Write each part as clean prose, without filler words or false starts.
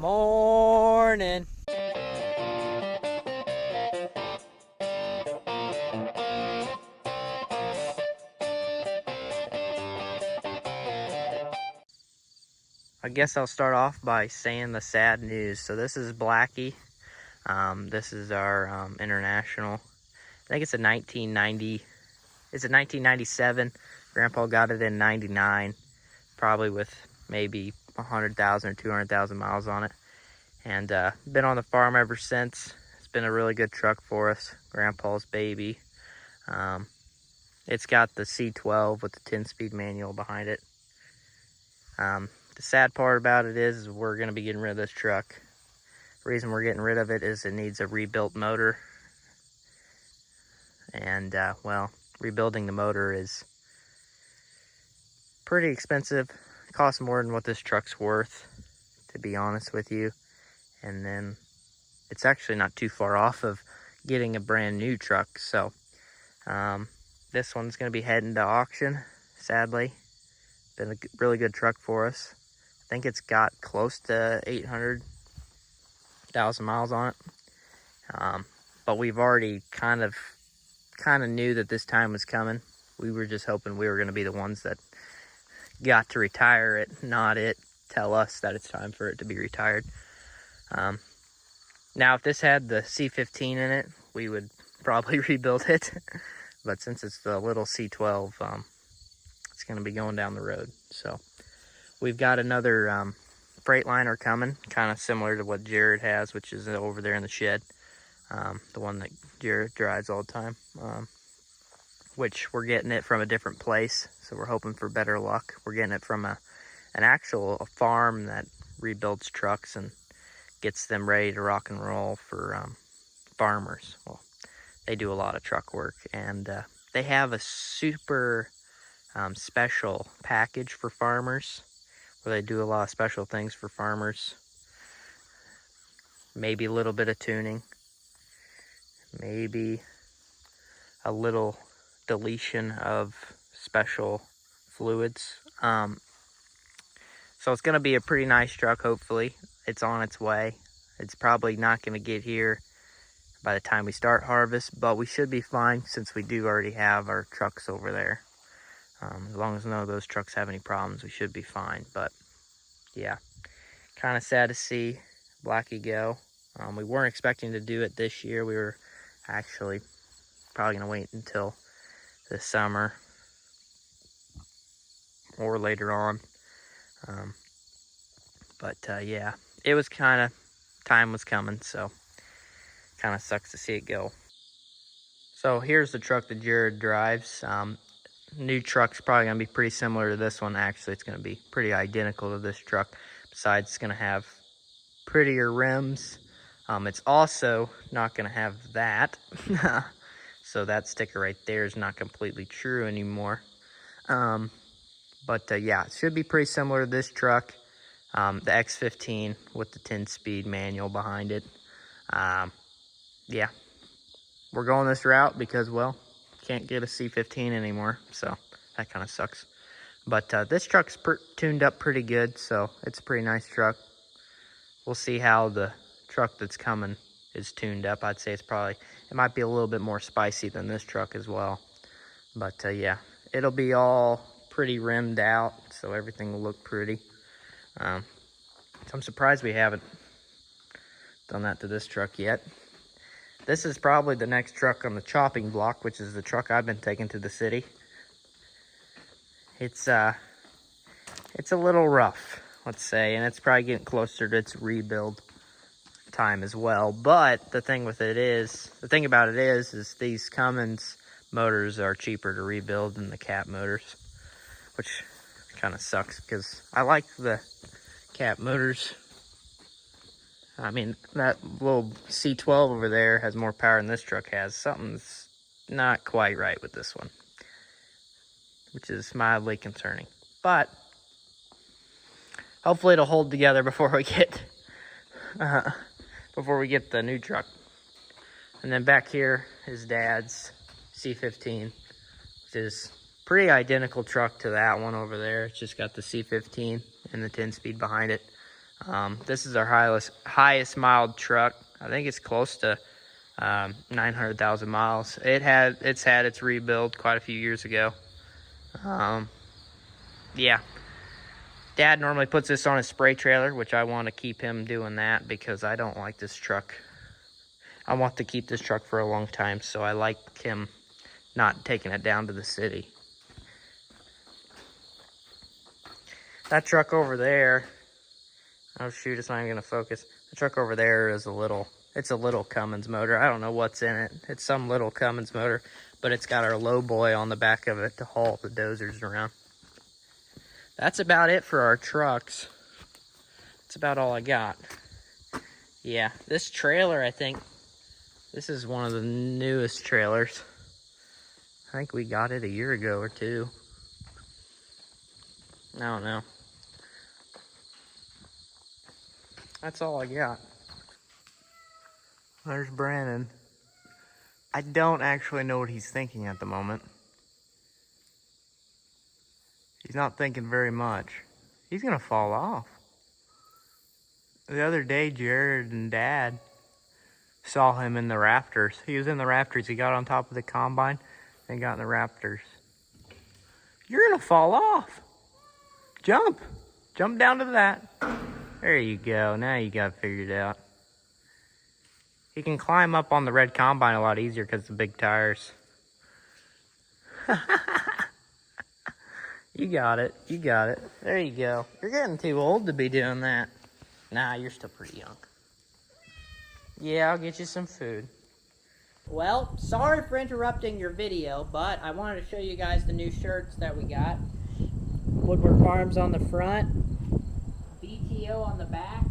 Morning. I guess I'll start off by saying the sad news. So this is Blackie. This is our international. I think it's a 1990. It's a 1997. Grandpa got it in 99, probably with maybe 100,000 or 200,000 miles on it. And been on the farm ever since. It's been a really good truck for us. Grandpa's baby. It's got the C12 with the 10-speed manual behind it. The sad part about it is we're going to be getting rid of this truck. The reason we're getting rid of it is it needs a rebuilt motor. And, well, rebuilding the motor is pretty expensive. It costs more than what this truck's worth, to be honest with you. And then it's actually not too far off of getting a brand new truck. So this one's going to be heading to auction, sadly. Been a really good truck for us. I think it's got close to 800,000 miles on it. But we've already kind of knew that this time was coming. We were just hoping we were going to be the ones that got to retire it, not it tell us that it's time for it to be retired. Now, if this had the C15 in it, we would probably rebuild it. But since it's the little C12, it's going to be going down the road. So we've got another Freightliner coming, kind of similar to what Jared has, which is over there in the shed. The one that Jared drives all the time. Which we're getting it from a different place, so we're hoping for better luck. We're getting it from an actual farm that rebuilds trucks and gets them ready to rock and roll for farmers. Well, they do a lot of truck work, and they have a super special package for farmers where they do a lot of special things for farmers. Maybe a little bit of tuning, maybe a little deletion of special fluids. So it's going to be a pretty nice truck, hopefully. It's on its way. It's probably not going to get here by the time we start harvest, but we should be fine since we do already have our trucks over there. As long as none of those trucks have any problems, we should be fine. But yeah, kind of sad to see Blackie go. We weren't expecting to do it this year. We were actually probably going to wait until this summer or later on. But yeah, it was time was coming, so kind of sucks to see it go. So here's the truck that Jared drives. New truck's probably going to be pretty similar to this one. Actually, it's going to be pretty identical to this truck. Besides, it's going to have prettier rims. It's also not going to have that. So that sticker right there is not completely true anymore. But yeah, it should be pretty similar to this truck. The X15 with the 10-speed manual behind it. Yeah, we're going this route because, well, can't get a C15 anymore, so that kind of sucks. But this truck's tuned up pretty good, so it's a pretty nice truck. We'll see how the truck that's coming is tuned up. I'd say it might be a little bit more spicy than this truck as well. But yeah, it'll be all pretty rimmed out, so everything will look pretty. So I'm surprised we haven't done that to this truck yet. This is probably the next truck on the chopping block, which is the truck I've been taking to the city. It's a little rough, let's say, and it's probably getting closer to its rebuild time as well. But the thing about it is these Cummins motors are cheaper to rebuild than the Cat motors, which kind of sucks because I like the Cat motors. I mean, that little C12 over there has more power than this truck has. Something's not quite right with this one, which is mildly concerning. But hopefully it'll hold together before we get the new truck. And then back here is Dad's C15, which is pretty identical truck to that one over there. It's just got the C15 and the 10-speed behind it. This is our highest mileage truck. I think it's close to 900,000 miles. It's had its rebuild quite a few years ago. Yeah. Dad normally puts this on his spray trailer, which I want to keep him doing that because I don't like this truck. I want to keep this truck for a long time, so I like him not taking it down to the city. That truck over there, oh shoot, it's not even gonna focus. The truck over there is it's a little Cummins motor. I don't know what's in it. It's some little Cummins motor, but it's got our low boy on the back of it to haul the dozers around. That's about it for our trucks. That's about all I got. Yeah, this trailer, I think, this is one of the newest trailers. I think we got it a year ago or two. I don't know. That's all I got. There's Brandon. I don't actually know what he's thinking at the moment. He's not thinking very much. He's gonna fall off. The other day, Jared and Dad saw him in the rafters. He was in the rafters. He got on top of the combine and got in the rafters. You're gonna fall off. Jump. Jump down to that. There you go. Now you got it figured out. He can climb up on the red combine a lot easier because of the big tires. You got it. You got it. There you go. You're getting too old to be doing that. Nah, you're still pretty young. Yeah, I'll get you some food. Well, sorry for interrupting your video, but I wanted to show you guys the new shirts that we got. Woodward Farms on the front, BTO on the back.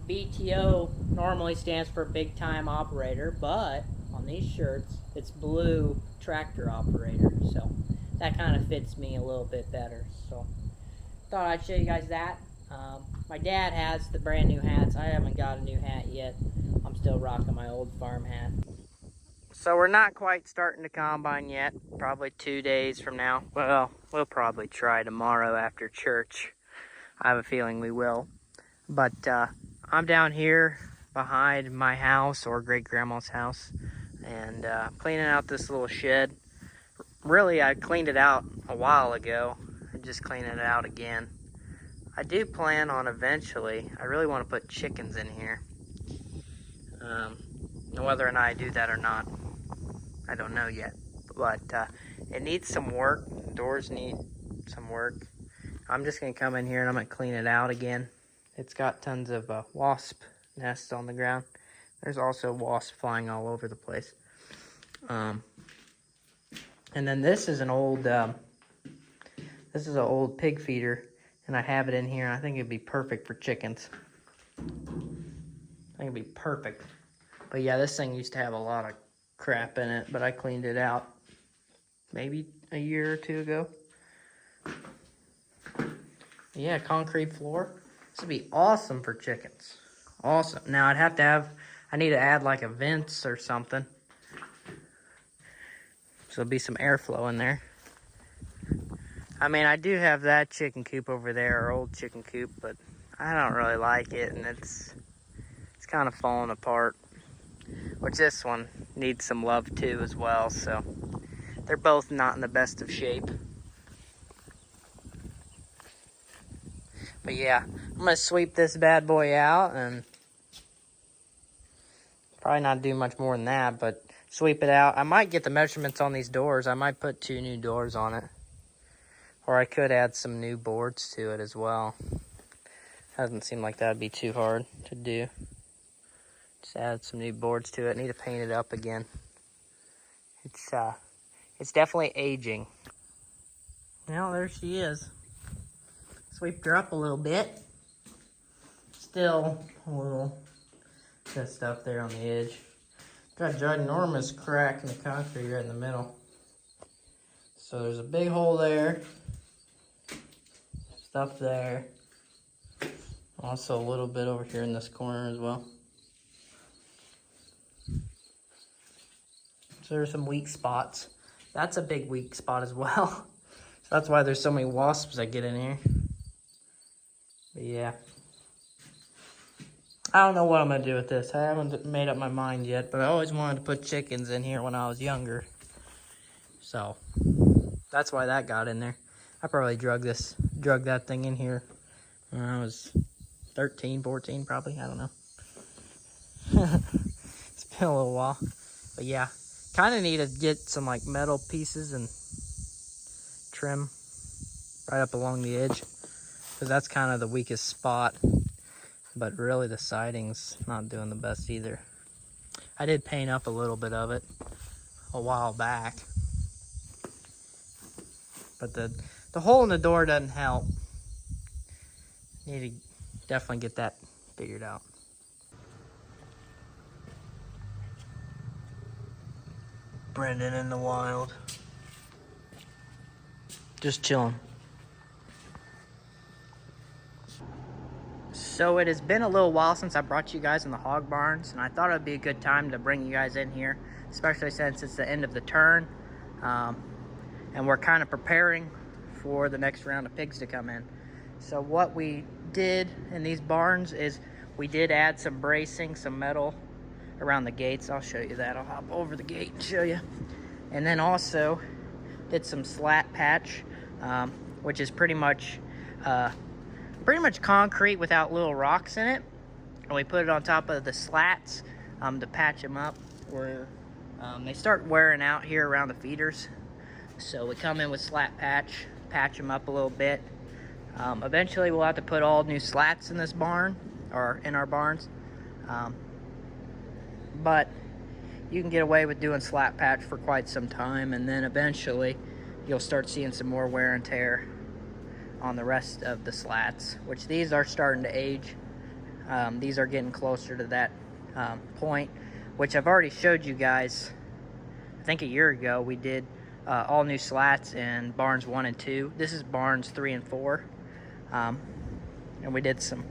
BTO normally stands for Big Time Operator, but on these shirts, it's Blue Tractor Operator, so that kind of fits me a little bit better. So, thought I'd show you guys that. My dad has the brand new hats. I haven't got a new hat yet. I'm still rocking my old farm hat. So we're not quite starting to combine yet. Probably 2 days from now. Well, we'll probably try tomorrow after church. I have a feeling we will. But I'm down here behind my house or great-grandma's house and cleaning out this little shed. Really, I cleaned it out a while ago. I'm just cleaning it out again. I do plan on eventually, I really want to put chickens in here. Whether or not I do that or not, I don't know yet. But it needs some work. Doors need some work. I'm just going to come in here and I'm going to clean it out again. It's got tons of wasp nests on the ground. There's also wasps flying all over the place. And then this is an old pig feeder, and I have it in here. I think it'd be perfect for chickens. I think it'd be perfect. But yeah, this thing used to have a lot of crap in it, but I cleaned it out maybe a year or two ago. Yeah, concrete floor. This would be awesome for chickens. Awesome. Now I need to add like a vents or something. So there'll be some airflow in there. I mean, I do have that chicken coop over there, our old chicken coop, but I don't really like it, and it's kind of falling apart. Which this one needs some love too as well, so they're both not in the best of shape. But yeah, I'm gonna sweep this bad boy out and probably not do much more than that, but sweep it out. I might get the measurements on these doors. I might put 2 new doors on it. Or I could add some new boards to it as well. Doesn't seem like that'd be too hard to do. Just add some new boards to it. Need to paint it up again. It's definitely aging. Well, there she is. Sweeped her up a little bit. Still a little bit of stuff there on the edge. Got a ginormous crack in the concrete right in the middle. So there's a big hole there. Stuff there. Also a little bit over here in this corner as well. So there's some weak spots. That's a big weak spot as well. So that's why there's so many wasps that get in here. But yeah. I don't know what I'm gonna do with this. I haven't made up my mind yet, but I always wanted to put chickens in here when I was younger. So that's why that got in there. I probably drug that thing in here when I was 13, 14 probably, I don't know. It's been a little while. But yeah, kind of need to get some like metal pieces and trim right up along the edge, because that's kind of the weakest spot. But really the siding's not doing the best either. I did paint up a little bit of it a while back, but the hole in the door doesn't help. Need to definitely get that figured out. Brendan in the wild. Just chilling. So it has been a little while since I brought you guys in the hog barns, and I thought it would be a good time to bring you guys in here, especially since it's the end of the turn, and we're kind of preparing for the next round of pigs to come in. So what we did in these barns is we did add some bracing, some metal around the gates. I'll show you that. I'll hop over the gate and show you. And then also did some slat patch, which is pretty much concrete without little rocks in it, and we put it on top of the slats to patch them up where they start wearing out here around the feeders. So we come in with slat patch them up a little bit. Eventually we'll have to put all new slats in this barn, or in our barns, but you can get away with doing slat patch for quite some time, and then eventually you'll start seeing some more wear and tear on the rest of the slats, which these are starting to age. These are getting closer to that point, which I've already showed you guys. I think a year ago we did all new slats in barns 1 and 2. This is barns 3 and 4, and we did some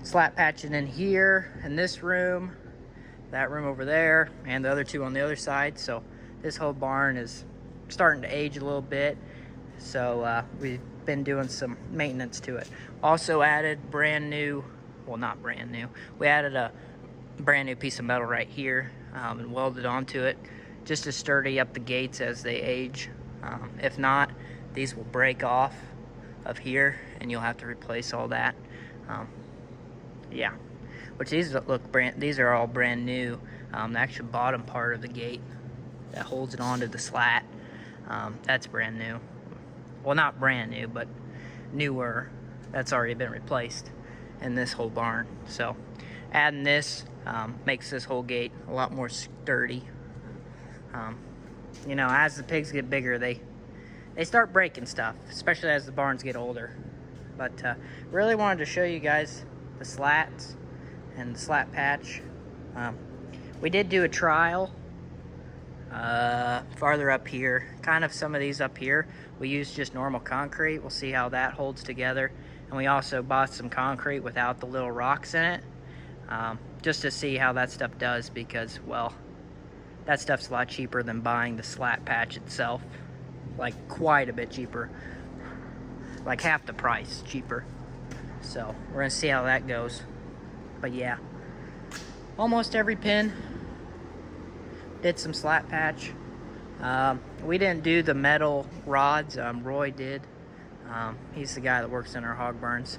slat patching in here, in this room, that room over there, and the other two on the other side. So this whole barn is starting to age a little bit, so we've been doing some maintenance to it. Also added brand new, well, not brand new, we added a brand new piece of metal right here, and welded onto it just to sturdy up the gates as they age. If not, these will break off of here and you'll have to replace all that. Yeah, which these these are all brand new. The actual bottom part of the gate that holds it onto the slat, that's brand new. Well, not brand new, but newer. That's already been replaced in this whole barn. So adding this makes this whole gate a lot more sturdy. You know, as the pigs get bigger, they start breaking stuff, especially as the barns get older. But really wanted to show you guys the slats and the slat patch. We did do a trial farther up here. Kind of some of these up here we used just normal concrete. We'll see how that holds together. And we also bought some concrete without the little rocks in it, just to see how that stuff does, because, well, that stuff's a lot cheaper than buying the slat patch itself. Like, quite a bit cheaper. Like half the price cheaper. So we're gonna see how that goes. But yeah, almost every pin did some slat patch. We didn't do the metal rods. Roy did. He's the guy that works in our hog barns.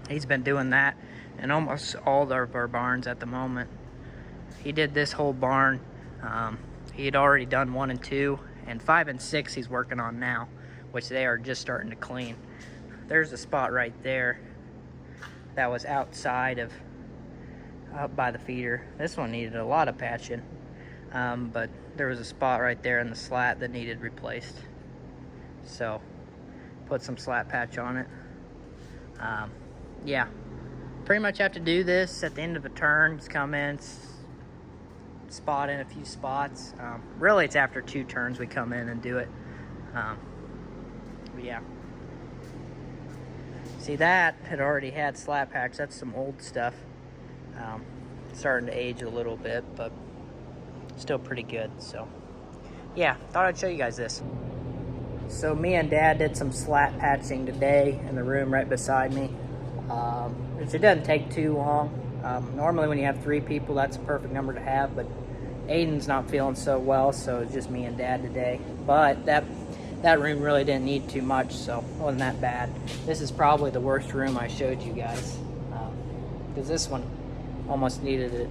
He's been doing that in almost all of our barns at the moment. He did this whole barn. He had already done 1 and 2, and 5 and 6 he's working on now, which they are just starting to clean. There's a spot right there that was outside of, up by the feeder. This one needed a lot of patching, but there was a spot right there in the slat that needed replaced. So put some slat patch on it. Yeah, pretty much have to do this at the end of the turn. Just come in, spot in a few spots. Really, it's after 2 turns we come in and do it. But yeah, see, that had already had slat patch. That's some old stuff. Starting to age a little bit, but still pretty good. So yeah, thought I'd show you guys this. So me and Dad did some slat patching today in the room right beside me, which it doesn't take too long. Normally when you have 3 people, that's a perfect number to have, but Aden's not feeling so well, so it's just me and Dad today. But that room really didn't need too much, so it wasn't that bad. This is probably the worst room I showed you guys, because this one almost needed it,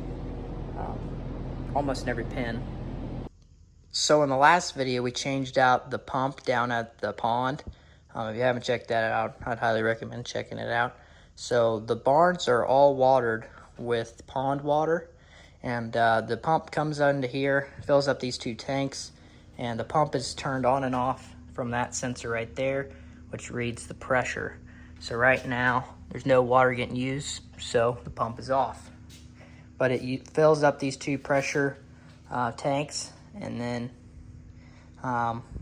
almost in every pin. So in the last video, we changed out the pump down at the pond. If you haven't checked that out, I'd highly recommend checking it out. So the barns are all watered with pond water, and the pump comes into here, fills up these 2 tanks, and the pump is turned on and off from that sensor right there, which reads the pressure. So right now, there's no water getting used, so the pump is off. But it fills up these 2 pressure tanks, and then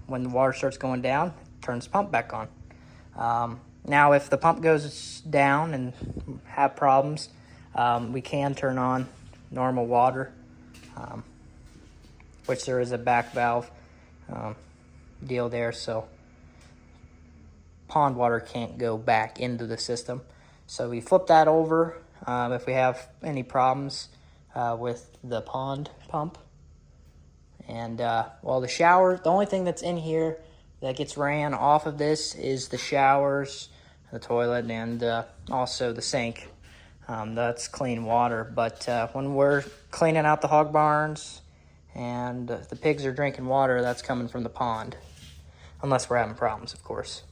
when the water starts going down, it turns the pump back on. Now, if the pump goes down and have problems, we can turn on normal water, which there is a back valve deal there, so pond water can't go back into the system. So we flip that over if we have any problems with the pond pump. And well, the shower, the only thing that's in here that gets ran off of this is the showers, the toilet, and also the sink. That's clean water. But when we're cleaning out the hog barns and the pigs are drinking water, that's coming from the pond, unless we're having problems, of course.